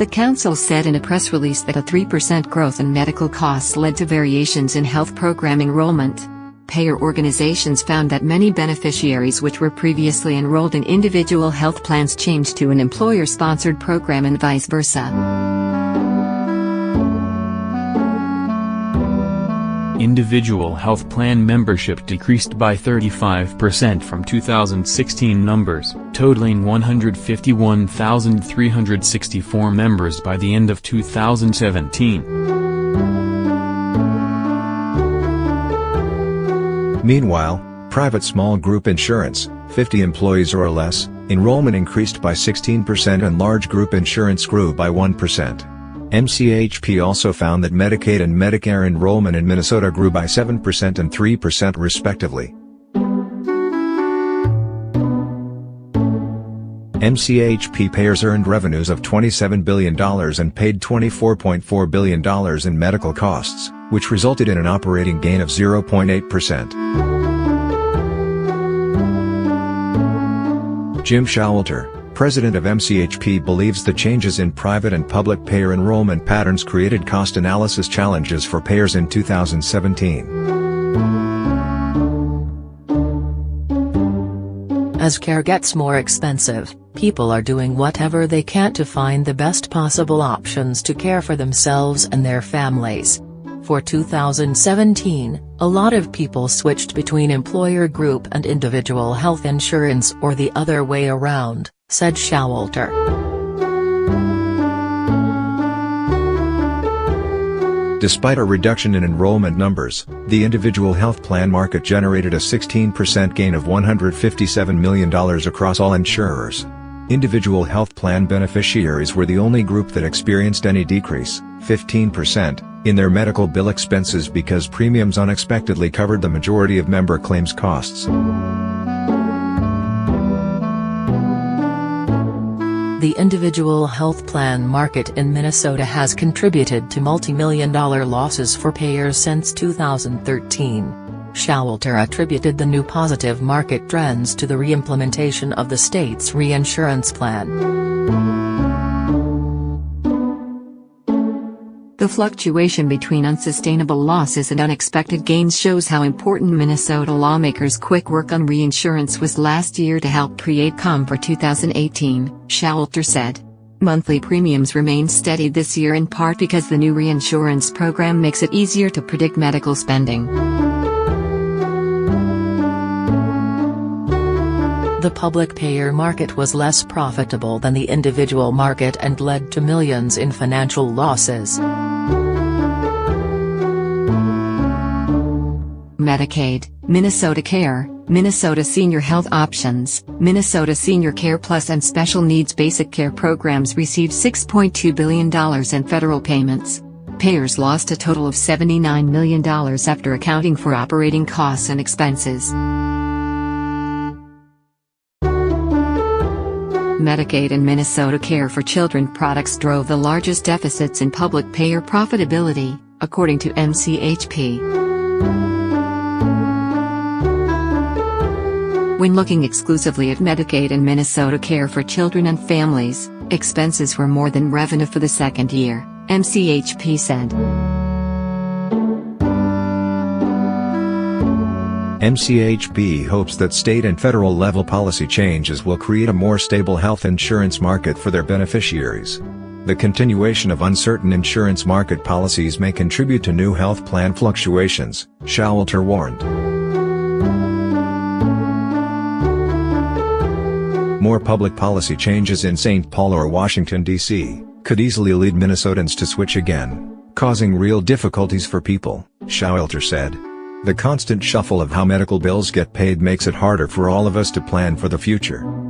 The council said in a press release that a 3% growth in medical costs led to variations in health program enrollment. Payer organizations found that many beneficiaries which were previously enrolled in individual health plans changed to an employer-sponsored program and vice versa. Individual health plan membership decreased by 35% from 2016 numbers, totaling 151,364 members by the end of 2017. Meanwhile, private small group insurance, 50 employees or less, enrollment increased by 16% and large group insurance grew by 1%. MCHP also found that Medicaid and Medicare enrollment in Minnesota grew by 7% and 3% respectively. MCHP payers earned revenues of $27 billion and paid $24.4 billion in medical costs, which resulted in an operating gain of 0.8%. Jim Showalter, president of MCHP, believes the changes in private and public payer enrollment patterns created cost analysis challenges for payers in 2017. As care gets more expensive, people are doing whatever they can to find the best possible options to care for themselves and their families. For 2017, a lot of people switched between employer group and individual health insurance or the other way around, said Showalter. Despite a reduction in enrollment numbers, the individual health plan market generated a 16% gain of $157 million across all insurers. Individual health plan beneficiaries were the only group that experienced any decrease, 15%, in their medical bill expenses because premiums unexpectedly covered the majority of member claims costs. The individual health plan market in Minnesota has contributed to multi-million-dollar losses for payers since 2013. Showalter attributed the new positive market trends to the re-implementation of the state's reinsurance plan. The fluctuation between unsustainable losses and unexpected gains shows how important Minnesota lawmakers' quick work on reinsurance was last year to help create calm for 2018, Showalter said. Monthly premiums remain steady this year in part because the new reinsurance program makes it easier to predict medical spending. The public payer market was less profitable than the individual market and led to millions in financial losses. Medicaid, Minnesota Care, Minnesota Senior Health Options, Minnesota Senior Care Plus and Special Needs Basic Care programs received $6.2 billion in federal payments. Payers lost a total of $79 million after accounting for operating costs and expenses. Medicaid and Minnesota Care for Children products drove the largest deficits in public payer profitability, according to MCHP. When looking exclusively at Medicaid and Minnesota Care for Children and Families, expenses were more than revenue for the second year, MCHP said. MCHP hopes that state and federal level policy changes will create a more stable health insurance market for their beneficiaries. The continuation of uncertain insurance market policies may contribute to new health plan fluctuations, Showalter warned. More public policy changes in St. Paul or Washington, D.C., could easily lead Minnesotans to switch again, causing real difficulties for people, Showalter said. The constant shuffle of how medical bills get paid makes it harder for all of us to plan for the future.